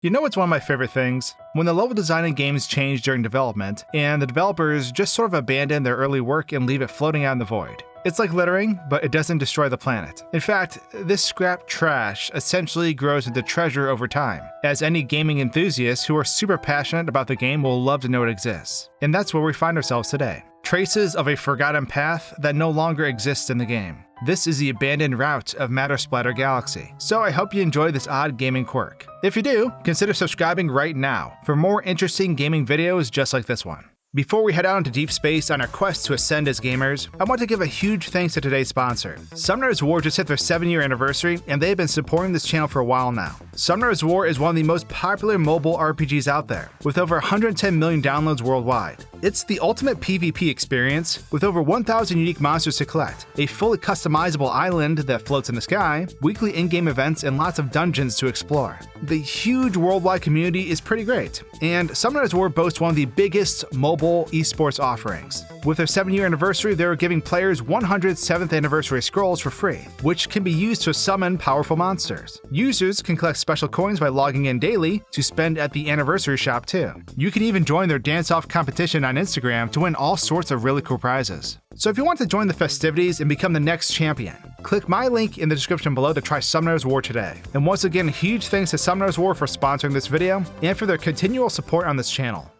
You know what's one of my favorite things? When the level design in games change during development, and the developers just sort of abandon their early work and leave it floating out in the void. It's like littering, but it doesn't destroy the planet. In fact, this scrap trash essentially grows into treasure over time, as any gaming enthusiasts who are super passionate about the game will love to know it exists. And that's where we find ourselves today. Traces of a forgotten path that no longer exists in the game. This is the abandoned route of Splatter Galaxy, so I hope you enjoy this odd gaming quirk. If you do, consider subscribing right now for more interesting gaming videos just like this one. Before we head out into deep space on our quest to ascend as gamers, I want to give a huge thanks to today's sponsor. Summoner's War just hit their 7-year anniversary, and they've been supporting this channel for a while now. Summoner's War is one of the most popular mobile RPGs out there, with over 110 million downloads worldwide. It's the ultimate PvP experience, with over 1,000 unique monsters to collect, a fully customizable island that floats in the sky, weekly in-game events, and lots of dungeons to explore. The huge worldwide community is pretty great, and Summoner's War boasts one of the biggest mobile esports offerings. With their 7-year anniversary, they're giving players 100 7th anniversary scrolls for free, which can be used to summon powerful monsters. Users can collect special coins by logging in daily to spend at the anniversary shop too. You can even join their dance-off competition on Instagram to win all sorts of really cool prizes. So if you want to join the festivities and become the next champion, click my link in the description below to try Summoner's War today. And once again, huge thanks to Summoner's War for sponsoring this video and for their continual support on this channel.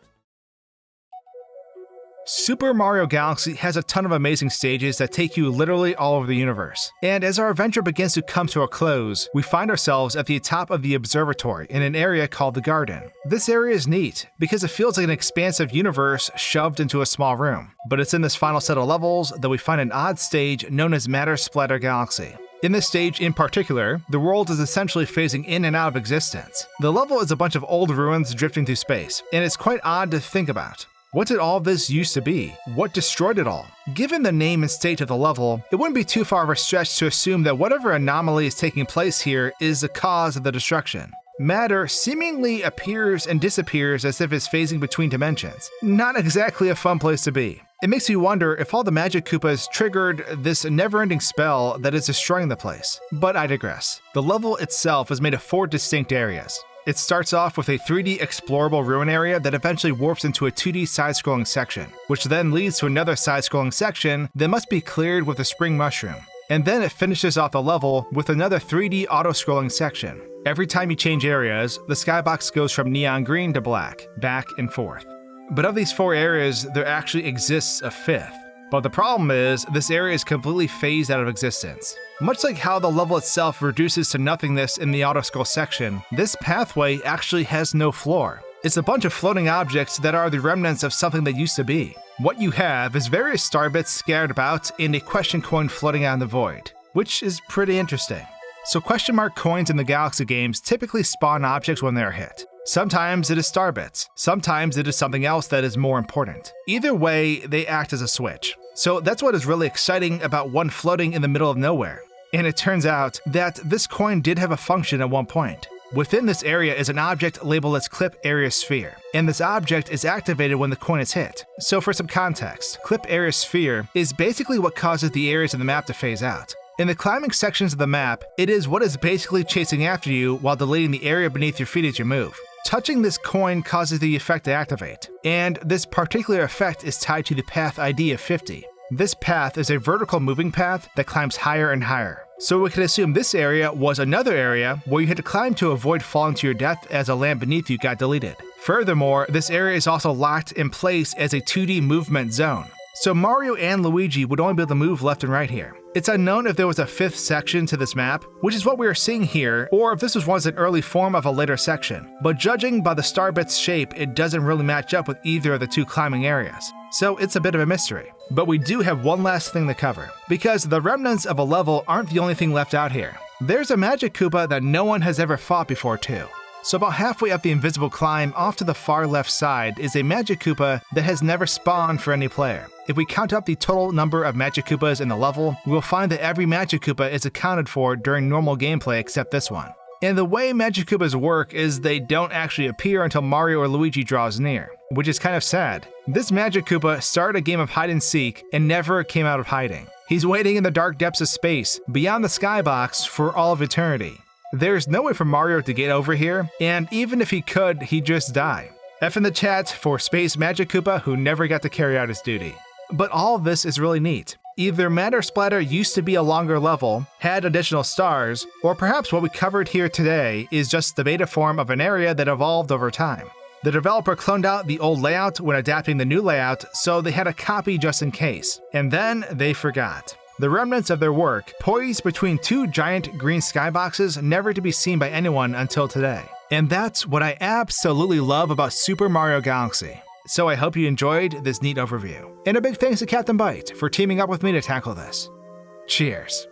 Super Mario Galaxy has a ton of amazing stages that take you literally all over the universe. And as our adventure begins to come to a close, we find ourselves at the top of the observatory in an area called the Garden. This area is neat because it feels like an expansive universe shoved into a small room. But it's in this final set of levels that we find an odd stage known as Splatter Galaxy. In this stage in particular, the world is essentially phasing in and out of existence. The level is a bunch of old ruins drifting through space, and it's quite odd to think about. What did all this used to be? What destroyed it all? Given the name and state of the level, it wouldn't be too far of a stretch to assume that whatever anomaly is taking place here is the cause of the destruction. Matter seemingly appears and disappears as if it's phasing between dimensions. Not exactly a fun place to be. It makes you wonder if all the Magic Koopas triggered this never-ending spell that is destroying the place. But I digress. The level itself is made of 4 distinct areas. It starts off with a 3D explorable ruin area that eventually warps into a 2D side-scrolling section, which then leads to another side-scrolling section that must be cleared with a spring mushroom. And then it finishes off the level with another 3D auto-scrolling section. Every time you change areas, the skybox goes from neon green to black, back and forth. But of these 4 areas, there actually exists a 5th. But the problem is, this area is completely phased out of existence. Much like how the level itself reduces to nothingness in the auto-scroll section, this pathway actually has no floor. It's a bunch of floating objects that are the remnants of something that used to be. What you have is various star bits scattered about and a question coin floating out in the void, which is pretty interesting. So question mark coins in the Galaxy games typically spawn objects when they are hit. Sometimes it is star bits, sometimes it is something else that is more important. Either way, they act as a switch. So that's what is really exciting about one floating in the middle of nowhere. And it turns out that this coin did have a function at one point. Within this area is an object labeled as Clip Area Sphere, and this object is activated when the coin is hit. So for some context, Clip Area Sphere is basically what causes the areas of the map to phase out. In the climbing sections of the map, it is what is basically chasing after you while deleting the area beneath your feet as you move. Touching this coin causes the effect to activate, and this particular effect is tied to the path ID of 50. This path is a vertical moving path that climbs higher and higher. So we can assume this area was another area where you had to climb to avoid falling to your death as a land beneath you got deleted. Furthermore, this area is also locked in place as a 2D movement zone. So Mario and Luigi would only be able to move left and right here. It's unknown if there was a 5th section to this map, which is what we are seeing here, or if this was once an early form of a later section. But judging by the star bit's shape, it doesn't really match up with either of the 2 climbing areas. So it's a bit of a mystery. But we do have one last thing to cover, because the remnants of a level aren't the only thing left out here. There's a Magic Koopa that no one has ever fought before too. So about halfway up the invisible climb off to the far left side is a Magic Koopa that has never spawned for any player. If we count up the total number of Magic Koopas in the level, we'll find that every Magic Koopa is accounted for during normal gameplay except this one. And the way Magic Koopas work is they don't actually appear until Mario or Luigi draws near, which is kind of sad. This Magic Koopa started a game of hide and seek and never came out of hiding. He's waiting in the dark depths of space, beyond the skybox, for all of eternity. There's no way for Mario to get over here, and even if he could, he'd just die. F in the chat for Space Magic Koopa who never got to carry out his duty. But all of this is really neat. Either Matter Splatter used to be a longer level, had additional stars, or perhaps what we covered here today is just the beta form of an area that evolved over time. The developer cloned out the old layout when adapting the new layout, so they had a copy just in case. And then they forgot. The remnants of their work, poised between two giant green skyboxes never to be seen by anyone until today. And that's what I absolutely love about Super Mario Galaxy. So I hope you enjoyed this neat overview. And a big thanks to CaptainByte for teaming up with me to tackle this. Cheers.